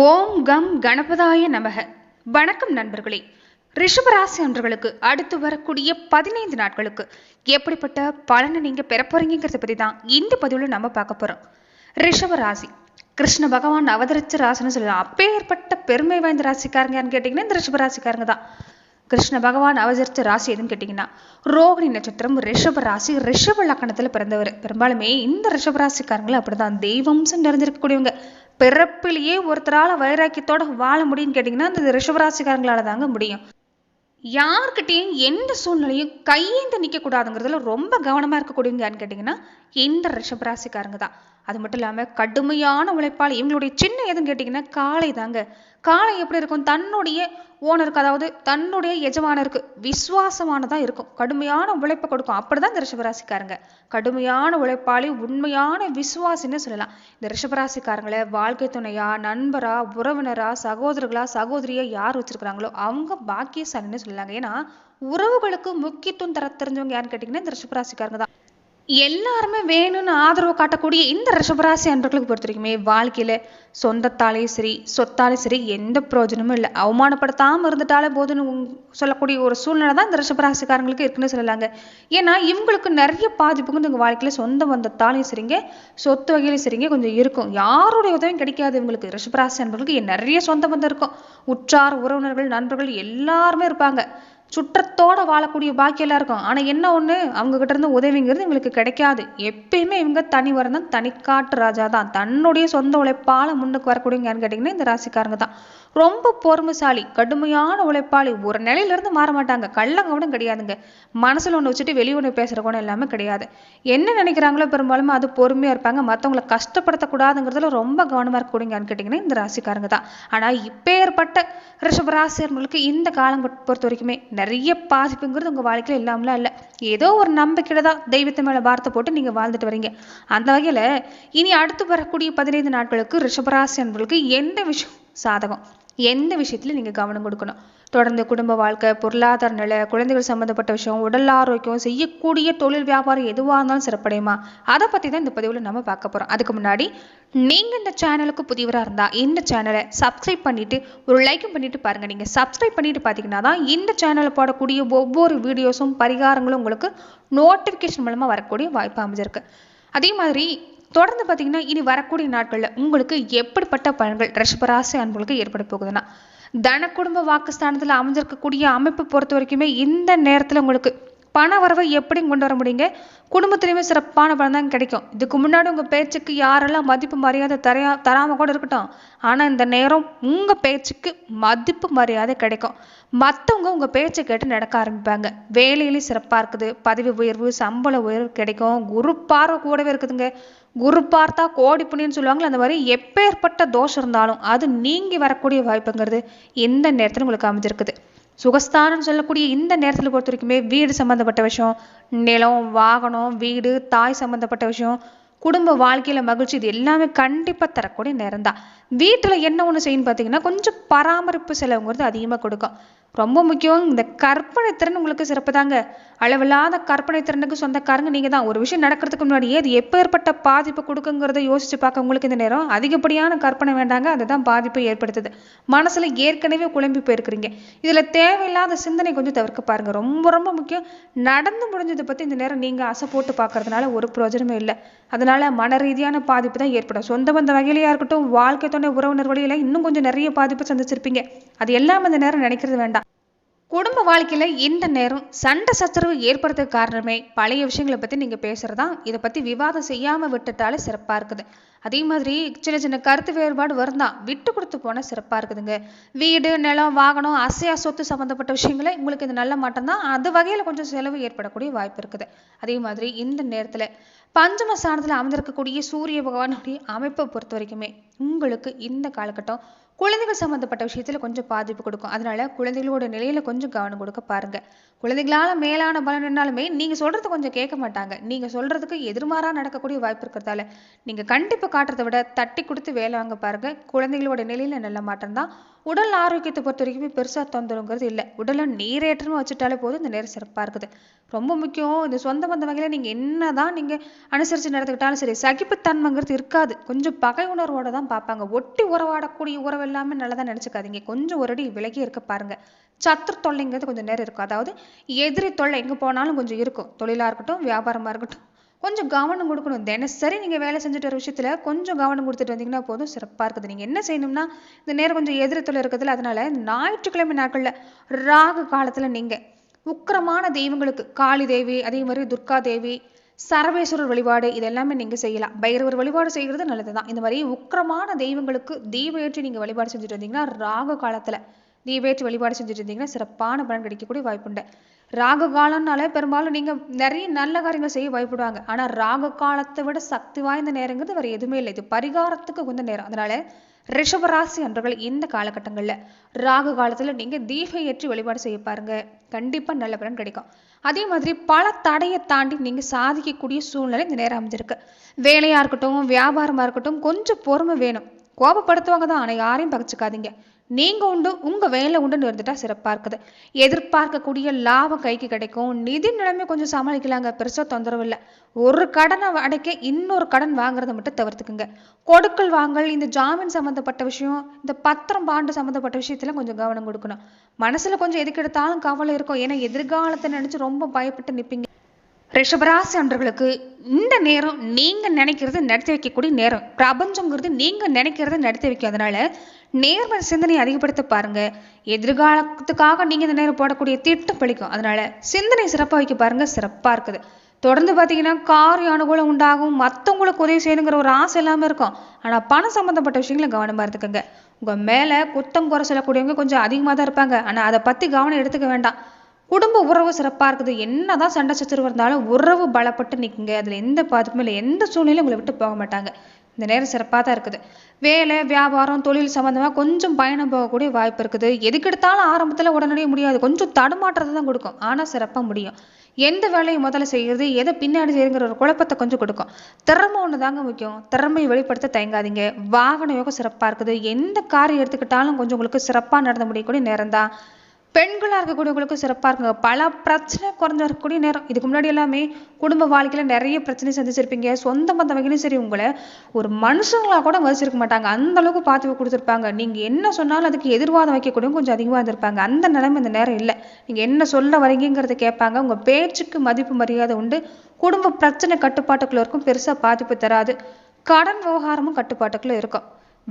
ஓம் come கணபதாய நமக. வணக்கம் நண்பர்களே. ரிஷபராசி அன்பர்களுக்கு அடுத்து வரக்கூடிய 15 நாட்களுக்கு எப்படிப்பட்ட பலனை நீங்க பெற போறீங்கிறத பத்தி தான் இந்த பதிவுல நம்ம பார்க்க போறோம். ரிஷபராசி கிருஷ்ண பகவான் அவதரிச்ச ராசின்னு சொல்லலாம். அப்பேற்பட்ட பெருமை வாய்ந்த ராசிக்காரங்கன்னு கேட்டீங்கன்னா இந்த ரிஷபராசிக்காரங்க தான். கிருஷ்ண பகவான் அவதரிச்ச ராசி எதுன்னு கேட்டீங்கன்னா ரோகிணி நட்சத்திரம், ரிஷப ராசி, ரிஷப லக்கணத்துல பிறந்தவர். பெரும்பாலுமே இந்த ரிஷபராசிக்காரங்களும் அப்படிதான் தெய்வம்சம் நிறைஞ்சிருக்கக்கூடியவங்க. பிறப்பிலேயே ஒருத்தரால வைராக்கியத்தோட வாழ முடியும்னு கேட்டீங்கன்னா இந்த ரிஷபராசிக்காரங்களால தாங்க முடியும். யார்கிட்டையும் எந்த சூழ்நிலையும் கையேந்து நிற்க கூடாதுங்கிறதுல ரொம்ப கவனமா இருக்கக்கூடியவங்கன்னு கேட்டீங்கன்னா இந்த ரிஷபராசிக்காரங்க தான். அது மட்டும் இல்லாம கடுமையான உழைப்பால் இவங்களுடைய சின்ன எதுன்னு கேட்டீங்கன்னா காளை தாங்க. காளை எப்படி இருக்கும்? தன்னுடைய ஓனருக்கு, அதாவது தன்னுடைய எஜமானருக்கு விசுவாசமானதா இருக்கும். கடுமையான உழைப்பை கொடுக்கும். அப்படிதான் இந்த ரிஷபராசிக்காரங்க. கடுமையான உழைப்பாளி, உண்மையான விசுவாசின்னு சொல்லலாம். இந்த ரிஷபராசிக்காரங்களை வாழ்க்கை துணையா, நண்பரா, உறவினரா, சகோதரர்களா, சகோதரியா யார் வச்சிருக்கிறாங்களோ அவங்க பாக்கியசாலின்னு சொல்லலாங்க. ஏன்னா உறவுகளுக்கு முக்கியத்துவம் தர தெரிஞ்சவங்க யாருன்னு கேட்டீங்கன்னா இந்த ரிஷபராசிக்காரங்க தான். எல்லாருமே வேணும்னு ஆதரவு காட்டக்கூடிய இந்த ரிஷபராசி அன்பர்களுக்கு பொறுத்த வரைக்குமே வாழ்க்கையில சொந்தத்தாலேயும் சரி சொத்தாலே சரி எந்த பிரயோஜனமும் இல்லை. அவமானப்படுத்தாம இருந்துட்டாலே போதுன்னு சொல்லக்கூடிய ஒரு சூழ்நிலை தான் இந்த ரிஷபராசிக்காரங்களுக்கு இருக்குன்னு சொல்லலாங்க. ஏன்னா இவங்களுக்கு நிறைய பாதிப்புங்க இந்த வாழ்க்கையில சொந்த பந்தத்தாலையும் சரிங்க சொத்து வகையிலும் சரிங்க கொஞ்சம் இருக்கும். யாருடைய உதவியும் கிடைக்காது இவங்களுக்கு. ரிஷபராசி அன்பர்களுக்கு நிறைய சொந்த பந்தம் இருக்கும். உற்றார் உறவினர்கள் நண்பர்கள் எல்லாருமே இருப்பாங்க. சுற்றத்தோட வாழக்கூடிய பாக்கியெல்லாம் இருக்கும். ஆனா என்ன ஒண்ணு, அவங்க கிட்ட இருந்து உதவிங்கிறது இவங்களுக்கு கிடைக்காது. எப்பயுமே இவங்க தனி வரதான், தனிக்காட்டு ராஜா தான். தன்னுடைய சொந்த உழைப்பால முன்னுக்கு வரக்கூடியவங்கன்னு கேட்டீங்கன்னா இந்த ராசிக்காரங்க தான். ரொம்ப பொறுமைசாலி, கடுமையான உழைப்பாளி. ஒரு நிலையில இருந்து மாற மாட்டாங்க. கள்ளங்கவனம் கிடையாதுங்க. மனசுல ஒண்ணு வச்சுட்டு வெளியே ஒண்ணு பேசுற குணம் எல்லாமே கிடையாது. என்ன நினைக்கிறாங்களோ பெரும்பாலும் அது பொறுமையா இருப்பாங்க. மற்றவங்களை கஷ்டப்படுத்தக்கூடாதுங்கிறதுல ரொம்ப கவனமா இருக்கக்கூடியங்கன்னு கேட்டீங்கன்னா இந்த ராசிக்காரங்க தான். ஆனா இப்பேற்பட்ட ரிஷபராசியர்களுக்கு இந்த காலம் பொறுத்த வரைக்குமே நிறைய பாதிப்புங்கிறது உங்க வாழ்க்கையில இல்லாமலாம் இல்லை. ஏதோ ஒரு நம்பிக்கையில தான் தெய்வத்தை மேல பாரத்தை போட்டு நீங்க வாழ்ந்துட்டு வரீங்க. அந்த வகையில இனி அடுத்து வரக்கூடிய 15 நாட்களுக்கு ரிஷபராசி அன்பர்களுக்கு எந்த விஷயம் சாதகம், எந்த விஷயத்துல நீங்க கவனம் கொடுக்கணும்? தொடர்ந்து குடும்ப வாழ்க்கை, பொருளாதார நிலை, குழந்தைகள் சம்பந்தப்பட்ட விஷயம், உடல் ஆரோக்கியம், செய்யக்கூடிய தொழில் வியாபாரம் எதுவாக இருந்தாலும் சிறப்படையுமா, அதை பத்தி தான் இந்த பதிவுல நம்ம பார்க்க போறோம். அதுக்கு முன்னாடி நீங்க இந்த சேனலுக்கு புதியவரா இருந்தா இந்த சேனலை சப்ஸ்கிரைப் பண்ணிட்டு ஒரு லைக்கும் பண்ணிட்டு பாருங்க. நீங்க சப்ஸ்கிரைப் பண்ணிட்டு பாத்தீங்கன்னா தான் இந்த சேனல்ல போடக்கூடிய ஒவ்வொரு வீடியோஸும் பரிகாரங்களும் உங்களுக்கு நோட்டிபிகேஷன் மூலமா வரக்கூடிய வாய்ப்பு அமைஞ்சிருக்கு. அதே மாதிரி தொடர்ந்து பார்த்தீங்கன்னா இனி வரக்கூடிய நாட்களில் உங்களுக்கு எப்படிப்பட்ட பலன்கள் ரிஷபராசி அன்பர்களுக்கு ஏற்பட போகுதுன்னா, தன குடும்ப வாக்குஸ்தானத்தில் அமைஞ்சிருக்கக்கூடிய அமைப்பு பொறுத்த வரைக்குமே இந்த நேரத்தில் உங்களுக்கு பண வரவை எப்படி கொண்டு வர முடியுங்க? குடும்பத்திலையுமே சிறப்பான பலன் தான் கிடைக்கும். இதுக்கு முன்னாடி உங்க பேச்சுக்கு யாரெல்லாம் மதிப்பு மரியாதை தராம கூட இருக்கட்டும், ஆனா இந்த நேரம் உங்க பேச்சுக்கு மதிப்பு மரியாதை கிடைக்கும். மற்றவங்க உங்க பேச்சை கேட்டு நடக்க ஆரம்பிப்பாங்க. வேலையிலேயும் சிறப்பா இருக்குது. பதவி உயர்வு, சம்பள உயர்வு கிடைக்கும். குரு பார்வை கூடவே இருக்குதுங்க. குரு பார்த்தா கோடி புண்ணியன்னு சொல்லுவாங்களே, அந்த மாதிரி எப்பேற்பட்ட தோஷம் இருந்தாலும் அது நீங்கி வரக்கூடிய வாய்ப்புங்கிறது இந்த நேரத்தில் உங்களுக்கு அமைஞ்சிருக்குது. சுகஸ்தானம் சொல்லக்கூடிய இந்த நேரத்தில் பொறுத்த வரைக்குமே வீடு சம்பந்தப்பட்ட விஷயம், நிலம், வாகனம், வீடு, தாய் சம்பந்தப்பட்ட விஷயம், குடும்ப வாழ்க்கையில மகிழ்ச்சி, இது எல்லாமே கண்டிப்பா தரக்கூடிய நேரம் தான். வீட்டுல என்ன ஒண்ணு செய்யணும் பார்த்தீங்கன்னா கொஞ்சம் பராமரிப்பு செலவுங்கிறது அதிகமா கொடுக்கும். ரொம்ப முக்கியம் இந்த கற்பனை திறன் உங்களுக்கு சிறப்பு தாங்க. அளவில்லாத கற்பனை திறனுக்கு சொந்தக்காரங்க நீங்க தான். ஒரு விஷயம் நடக்கிறதுக்கு முன்னாடியே அது எப்பேற்பட்ட பாதிப்பு கொடுக்குங்கிறத யோசிச்சு பார்க்க உங்களுக்கு இந்த நேரம் அதிகப்படியான கற்பனை வேண்டாங்க. அதுதான் பாதிப்பை ஏற்படுத்துது. மனசுல ஏற்கனவே குழம்பி போயிருக்கிறீங்க. இதுல தேவையில்லாத சிந்தனை கொஞ்சம் தவிர்க்க பாருங்க. ரொம்ப ரொம்ப முக்கியம். நடந்து முடிஞ்சதை பத்தி இந்த நேரம் நீங்க அசை போட்டு பார்க்கறதுனால ஒரு பிரயோஜனமே இல்லை. அதனால மன ரீதியான பாதிப்பு தான் ஏற்படும். சொந்த பந்த வகையிலையா இருக்கட்டும், வாழ்க்கை துணை உறவினர் வழியில இன்னும் கொஞ்சம் நிறைய பாதிப்பு சந்திச்சிருப்பீங்க. அது எல்லாம் இந்த நேரம் நினைக்கிறது வேண்டாம். குடும்ப வாழ்க்கையில இந்த நேரம் சண்டை சச்சரவு ஏற்படுறதுக்கு காரணமே பழைய விஷயங்களை பத்தி நீங்க பேசுறதா. இதை பத்தி விவாதம் செய்யாம விட்டுட்டாலே சிறப்பா இருக்குது. அதே மாதிரி சின்ன சின்ன கருத்து வேறுபாடு வருந்தான் விட்டு கொடுத்து போனா சிறப்பா இருக்குதுங்க. வீடு, நிலம், வாகனம், அசையா சொத்து சம்பந்தப்பட்ட விஷயங்களை உங்களுக்கு இது நல்ல மாட்டம் தான். அது வகையில கொஞ்சம் செலவு ஏற்படக்கூடிய வாய்ப்பு இருக்குது. அதே மாதிரி இந்த நேரத்துல பஞ்சம ஸ்தானத்துல அமர்ந்திருக்கக்கூடிய சூரிய பகவானுடைய அமைப்பை பொறுத்த வரைக்குமே உங்களுக்கு இந்த காலகட்டம் குழந்தைகள் சம்பந்தப்பட்ட விஷயத்துல கொஞ்சம் பாதிப்பு கொடுக்கும். அதனால குழந்தைகளோட நிலையில கொஞ்சம் கவனம் கொடுக்க பாருங்க. குழந்தைகளால மேலான பலன் என்னாலுமே நீங்க சொல்றது கொஞ்சம் கேட்க மாட்டாங்க. நீங்க சொல்றதுக்கு எதிர்மாறா நடக்கக்கூடிய வாய்ப்பு இருக்கிறதால நீங்க கண்டிப்பா காட்டுறதை விட தட்டி கொடுத்து வேலை வாங்க பாருங்க. குழந்தைகளோட நிலையில நல்ல மாற்றம் தான். உடல் ஆரோக்கியத்தை பொறுத்த வரைக்குமே பெருசா தொந்தரவுங்கிறது இல்லை. உடலை நீரேற்றமா வச்சுட்டாலே போதும் இந்த நேரம் சிறப்பா இருக்குது. ரொம்ப முக்கியம். இந்த சொந்த பந்த வகையில நீங்க என்னதான் நீங்க அனுசரிச்சு நடந்துக்கிட்டாலும் சரி, சகிப்புத்தன்மைங்கிறது இருக்காது. கொஞ்சம் பகை உணர்வோட தான் தான் பார்ப்பாங்க. ஒட்டி உறவாடக்கூடிய உறவு எல்லாமே நல்லதாக நினச்சிக்காதீங்க. கொஞ்சம் ஒரு அடி விலகி இருக்க பாருங்க. சத்துரு தொல்லைங்கிறது கொஞ்சம் நேரம் இருக்கும். அதாவது எதிரி தொல்லை எங்கே போனாலும் கொஞ்சம் இருக்கும். தொழிலாக இருக்கட்டும், வியாபாரமாக இருக்கட்டும், கொஞ்சம் கவனம் கொடுக்கணும். தினசரி நீங்கள் வேலை செஞ்சுட்டு வர விஷயத்தில் கொஞ்சம் கவனம் கொடுத்துட்டு வந்தீங்கன்னா போதும், சிறப்பாக இருக்குது. நீங்கள் என்ன செய்யணும்னா, இந்த நேரம் கொஞ்சம் எதிரி தொல்லை இருக்கிறதுல, அதனால ஞாயிற்றுக்கிழமை நாட்களில் ராகு காலத்தில் நீங்கள் உக்கிரமான தெய்வங்களுக்கு காளி தேவி, அதே மாதிரி துர்கா தேவி, சரவேஸ்வரர் வழிபாடு இதெல்லாமே நீங்கள் செய்யலாம். பைரவர் வழிபாடு செய்கிறது நல்லது தான். இந்த மாதிரி உக்கிரமான தெய்வங்களுக்கு தீபேற்றி நீங்கள் வழிபாடு செஞ்சுட்டு வந்தீங்கன்னா, ராகு காலத்தில் தீபேற்றி வழிபாடு செஞ்சுட்டு இருந்தீங்கன்னா சிறப்பான பலன் கிடைக்கக்கூடிய வாய்ப்புண்டு. ராகு காலம்னால பெரும்பாலும் நீங்கள் நிறைய நல்ல காரியங்கள் செய்ய பயப்படுவாங்க. ஆனால் ராகு காலத்தை விட சக்தி வாய்ந்த நேரங்கிறது வேறு எதுவுமே இல்லை. இது பரிகாரத்துக்கு உகந்த நேரம். அதனால ரிஷபராசி அன்றர்கள் இந்த காலகட்டங்களில் ராகு காலத்தில் நீங்கள் தீபம் ஏற்றி வழிபாடு செய்ய பாருங்க. கண்டிப்பாக நல்ல பலன் கிடைக்கும். அதே மாதிரி பல தடையை தாண்டி நீங்கள் சாதிக்கக்கூடிய சூழ்நிலை இந்த நேரம் அமைஞ்சிருக்கு. வேலையாக இருக்கட்டும், வியாபாரமாக இருக்கட்டும், கொஞ்சம் பொறுமை வேணும். கோபப்படுத்துவாங்க தான், ஆனால் யாரையும் பகிச்சுக்காதீங்க. நீங்கள் உண்டு, உங்கள் வேலை உண்டுன்னு இருந்துட்டா சிறப்பாக இருக்குது. எதிர்பார்க்கக்கூடிய லாபம் கைக்கு கிடைக்கும். நிதி நிலைமை கொஞ்சம் சமாளிக்கலாங்க, பெருசாக தொந்தரவு இல்லை. ஒரு கடனை அடைக்க இன்னொரு கடன் வாங்குறத மட்டும் தவிர்த்துக்குங்க. கொடுக்கல் வாங்கல், இந்த ஜாமீன் சம்மந்தப்பட்ட விஷயம், இந்த பத்திரம் பாண்டு சம்மந்தப்பட்ட விஷயத்துல கொஞ்சம் கவனம் கொடுக்கணும். மனசுல கொஞ்சம் எதுக்கு எடுத்தாலும் கவலை இருக்கும். ஏன்னா எதிர்காலத்தை நினைச்சு ரொம்ப பயப்பட்டு நிற்பீங்க. ரிஷபராசி அன்றர்களுக்கு இந்த நேரம் நீங்க நினைக்கிறது நடத்தி வைக்கக்கூடிய நேரம். பிரபஞ்சங்கிறது நீங்க நினைக்கிறத நடத்தி வைக்கும். அதனால நேர்மறை சிந்தனை அதிகப்படுத்த பாருங்க. எதிர்காலத்துக்காக நீங்க இந்த நேரம் போடக்கூடிய திட்டம் பழிக்கும். அதனால சிந்தனை சிறப்பாக வைக்க பாருங்க, சிறப்பா இருக்குது. தொடர்ந்து பார்த்தீங்கன்னா காரிய அனுகூலம் உண்டாகும். மற்றவங்களுக்கு உதவி செய்யணுங்கிற ஒரு ஆசை எல்லாமே இருக்கும். ஆனால் பணம் சம்மந்தப்பட்ட விஷயங்களை கவனமாக இருந்துக்கோங்க. உங்கள் மேலே குத்தம் குறை சொல்லக்கூடியவங்க கொஞ்சம் அதிகமாக தான் இருப்பாங்க. ஆனால் அதை பற்றி கவனம் எடுத்துக்க வேண்டாம். குடும்ப உறவு சிறப்பாக இருக்குது. என்னதான் சண்டை சச்சரவு இருந்தாலும் உறவு பலப்பட்டு நிற்குங்க. அதில் எந்த பாதிப்பும் இல்லை. எந்த சூழ்நிலையும் உங்களை விட்டு போக மாட்டாங்க. இந்த நேரம் சிறப்பாக தான் இருக்குது. வேலை, வியாபாரம், தொழில் சம்மந்தமாக கொஞ்சம் பயணம் போகக்கூடிய வாய்ப்பு இருக்குது. எதுக்கு எடுத்தாலும் ஆரம்பத்தில் உடனடியே முடியாது. கொஞ்சம் தடுமாற்றத்தை தான் கொடுக்கும். ஆனால் சிறப்பாக முடியும். எந்த வேலையை முதல்ல செய்கிறது, எதை பின்னாடி செய்யுங்கிற ஒரு குழப்பத்தை கொஞ்சம் கொடுக்கும். திறமை ஒன்று தாங்க முக்கியம். திறமையை வெளிப்படுத்த தயங்காதீங்க. வாகன யோகம் சிறப்பாக இருக்குது. எந்த காரியம் எடுத்துக்கிட்டாலும் கொஞ்சம் உங்களுக்கு சிறப்பாக நடந்து முடியக்கூடிய நேரம் தான். பெண்களாக இருக்கக்கூடியவங்களுக்கு சிறப்பாக இருக்குங்க. பல பிரச்சனை குறைஞ்ச இருக்கக்கூடிய நேரம். இதுக்கு முன்னாடி எல்லாமே குடும்ப வாழ்க்கையில் நிறைய பிரச்சனை சந்திச்சிருப்பீங்க. சொந்த பந்தவங்களும் சரி, உங்களை ஒரு மனுஷங்களா கூட மதிச்சிருக்க மாட்டாங்க. அந்த அளவுக்கு பார்த்து கொடுத்துருப்பாங்க. நீங்கள் என்ன சொன்னாலும் அதுக்கு எதிர்வாதம் வைக்கக்கூடியவங்க கொஞ்சம் அதிகமாக இருந்திருப்பாங்க. அந்த நிலைமை இந்த நேரம் இல்லை. நீங்கள் என்ன சொல்ல வரீங்கிறத கேட்பாங்க. உங்கள் பேச்சுக்கு மதிப்பு மரியாதை உண்டு. குடும்ப பிரச்சனை கட்டுப்பாட்டுக்குள்ள இருக்கும். பெருசாக பாதிப்பு தராது. கடன் விவகாரமும் கட்டுப்பாட்டுக்குள்ள இருக்கும்.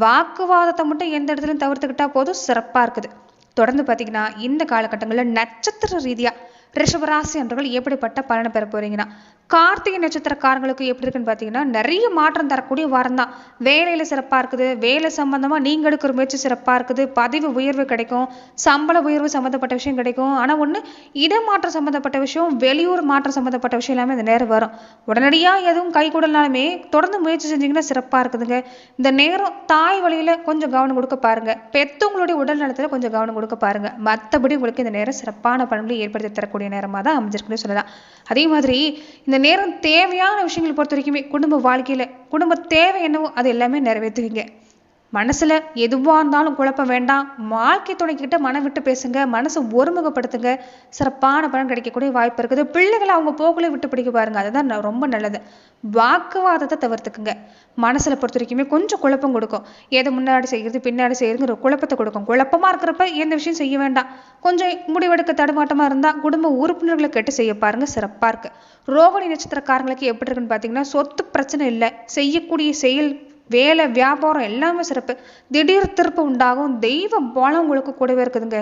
வாக்குவாதத்தை மட்டும் எந்த இடத்துலையும் தவிர்த்துக்கிட்டா போதும், சிறப்பாக இருக்குது. தொடர்ந்து பார்த்தீங்கன்னா இந்த காலகட்டங்களில் நட்சத்திர ரீதியாக ரிஷபராசி அன்றர்கள் எப்படிப்பட்ட பலனை பெற போறீங்கன்னா, கார்த்திகை நட்சத்திரக்காரங்களுக்கு எப்படி இருக்குன்னு பார்த்தீங்கன்னா நிறைய மாற்றம் தரக்கூடிய வாரம் தான். வேலையில் சிறப்பாக இருக்குது. வேலை சம்பந்தமாக நீங்கள் எடுக்கிற முயற்சி சிறப்பாக இருக்குது. பதவி உயர்வு கிடைக்கும். சம்பள உயர்வு சம்மந்தப்பட்ட விஷயம் கிடைக்கும். ஆனால் ஒன்று, இடமாற்றம் சம்மந்தப்பட்ட விஷயம், வெளியூர் மாற்றம் சம்மந்தப்பட்ட விஷயம் எல்லாமே இந்த நேரம் வரும். உடனடியாக எதுவும் கை கூடனாலுமே தொடர்ந்து முயற்சி செஞ்சீங்கன்னா சிறப்பாக இருக்குதுங்க. இந்த நேரம் தாய் வழியில் கொஞ்சம் கவனம் கொடுக்க பாருங்க. பெற்றவங்களுடைய உடல் நலத்தில் கொஞ்சம் கவனம் கொடுக்க பாருங்க. மற்றபடி உங்களுக்கு இந்த நேரம் சிறப்பான பலன்களை ஏற்படுத்தி தரக்கூடிய நேரமாக தான் அமைஞ்சிருக்குன்னு சொல்லலாம். அதே மாதிரி இந்த நேரம் தேவையான விஷயங்களை பொறுத்த வரைக்குமே குடும்ப வாழ்க்கையில குடும்ப தேவை என்னவோ அது எல்லாமே நிறைவேற்றுவீங்க. மனசுல எதுவா இருந்தாலும் குழப்பம் வேண்டாம். வாழ்க்கை துணைக்கிட்ட மனம் விட்டு பேசுங்க. மனசை ஒருமுகப்படுத்துங்க. சிறப்பான பலன் கிடைக்கக்கூடிய வாய்ப்பு இருக்குது. பிள்ளைகளை அவங்க போக்குல விட்டு பிடிக்க பாருங்க. அதுதான் ரொம்ப நல்லது. வாக்குவாதத்தை தவிர்த்துக்குங்க. மனசுல பொறுத்த வரைக்குமே கொஞ்சம் குழப்பம் கொடுக்கும். எதை முன்னாடி செய்யறது பின்னாடி செய்யறதுங்கிற குழப்பத்தை கொடுக்கும். குழப்பமா இருக்கிறப்ப எந்த விஷயம் செய்ய வேண்டாம். கொஞ்சம் முடிவெடுக்க தடுமாட்டமா இருந்தா குடும்ப உறுப்பினர்களை கேட்டு செய்ய பாருங்க, சிறப்பா இருக்கு. ரோகிணி நட்சத்திரக்காரங்களுக்கு எப்படி இருக்குன்னு பாத்தீங்கன்னா, சொத்து பிரச்சனை இல்லை. செய்யக்கூடிய செயல், வேலை, வியாபாரம் எல்லாமே சிறப்பு. திடீர் திருப்பு உண்டாகும். தெய்வ பலம் உங்களுக்கு கூடவே இருக்குதுங்க.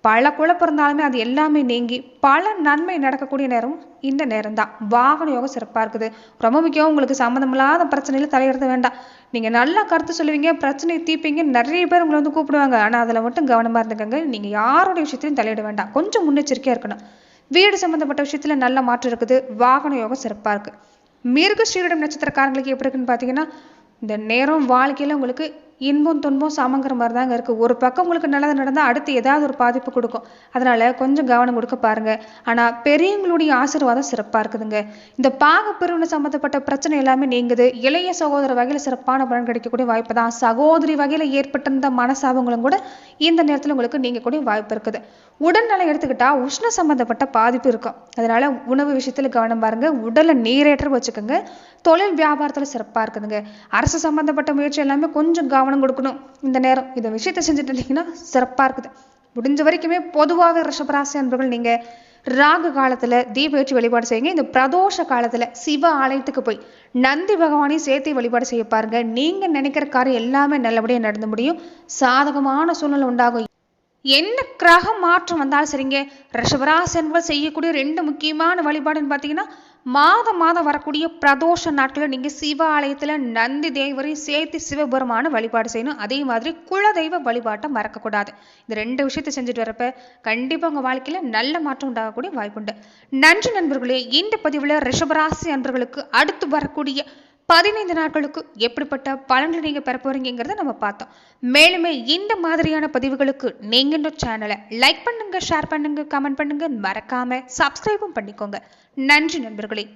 பல குழப்பம் இருந்தாலுமே அது எல்லாமே நீங்கி பல நன்மை நடக்கக்கூடிய நேரம் இந்த நேரம் தான். வாகன யோகம் சிறப்பாக இருக்குது. ரொம்ப முக்கியம், உங்களுக்கு சம்மந்தமில்லாத பிரச்சனையில தலையிட வேண்டாம். நீங்கள் நல்லா கருத்து சொல்லுவீங்க, பிரச்சனையை தீர்ப்பீங்க. நிறைய பேர் உங்களை வந்து கூப்பிடுவாங்க. ஆனால் அதில் மட்டும் கவனமாக இருந்துக்கங்க. நீங்கள் யாரோட விஷயத்திலையும் தலையிட வேண்டாம். கொஞ்சம் முன்னெச்சரிக்கையாக இருக்கணும். வீடு சம்மந்தப்பட்ட விஷயத்தில் நல்ல மாற்றம் இருக்குது. வாகன யோகம் சிறப்பாக இருக்குது. மிருகஸ்ரீரிடம் நட்சத்திரக்காரங்களுக்கு எப்படி இருக்குன்னு பார்த்தீங்கன்னா, இந்த நேரம் வாழ்க்கையில் உங்களுக்கு இன்பம் துன்பம் சமங்கிற மாதிரி தாங்க இருக்குது. ஒரு பக்கம் உங்களுக்கு நல்லது நடந்தால் அடுத்து ஏதாவது ஒரு பாதிப்பு கொடுக்கும். அதனால் கொஞ்சம் கவனம் கொடுக்க பாருங்கள். ஆனால் பெரியவங்களுடைய ஆசீர்வாதம் சிறப்பாக இருக்குதுங்க. இந்த பாகப்பிரிவினை சம்மந்தப்பட்ட பிரச்சனை எல்லாமே நீங்குது. இளைய சகோதர வகையில் சிறப்பான பலன் கிடைக்கக்கூடிய வாய்ப்பு தான். சகோதரி வகையில் ஏற்பட்டிருந்த மனசாபங்களும் கூட இந்த நேரத்தில் உங்களுக்கு நீங்கக்கூடிய வாய்ப்பு இருக்குது. உடல்நலை எடுத்துக்கிட்டா உஷ்ண சம்பந்தப்பட்ட பாதிப்பு இருக்கும். அதனால உணவு விஷயத்தில் கவனம் பாருங்க. உடலை நீரேற்ற வச்சுக்கோங்க. தொழில் வியாபாரத்தில் சிறப்பாக இருக்குதுங்க. அரசு சம்பந்தப்பட்ட முயற்சி எல்லாமே கொஞ்சம் கவனம் கொடுக்கணும் இந்த நேரம். இந்த விஷயத்தை செஞ்சுட்டு இருந்தீங்கன்னா சிறப்பாக இருக்குது. முடிஞ்ச வரைக்குமே பொதுவாக ரிஷபராசி அன்பர்கள் நீங்கள் ராகு காலத்தில் தீப ஏற்றி வழிபாடு செய்யுங்க. இந்த பிரதோஷ காலத்தில் சிவ ஆலயத்துக்கு போய் நந்தி பகவானையும் சேர்த்து வழிபாடு செய்ய பாருங்க. நீங்கள் நினைக்கிற காரியம் எல்லாமே நல்லபடியாக நடந்து முடியும். சாதகமான சூழ்நிலை உண்டாகும். என்ன கிரக மாற்றம் வந்தாலும் சரிங்க, ரிஷபராசி அன்பர்கள் செய்யக்கூடிய 2 முக்கியமான வழிபாடுன்னு பார்த்தீங்கன்னா, மாதம் வரக்கூடிய பிரதோஷ நாட்களில் நீங்கள் சிவ ஆலயத்தில் நந்தி தேவரையும் சேர்த்து சிவபெருமான வழிபாடு செய்யணும். அதே மாதிரி குலதெய்வ வழிபாட்டை மறக்கக்கூடாது. இந்த 2 விஷயத்தை செஞ்சுட்டு வரப்ப கண்டிப்பாக உங்கள் வாழ்க்கையில் நல்ல மாற்றம் உண்டாகக்கூடிய வாய்ப்புண்டு. நன்றி நண்பர்களே. இந்த பதிவில் ரிஷபராசி அன்பர்களுக்கு அடுத்து வரக்கூடிய 15 நாட்களுக்கு எப்படிப்பட்ட பலன்கள் நீங்கள் பெற போறீங்கிறத நம்ம பார்த்தோம். மேலுமே இந்த மாதிரியான பதிவுகளுக்கு நீங்கள் இந்த சேனலை லைக் பண்ணுங்க, ஷேர் பண்ணுங்க, கமெண்ட் பண்ணுங்க, மறக்காம சப்ஸ்கிரைபும் பண்ணிக்கோங்க. நன்றி நண்பர்களே.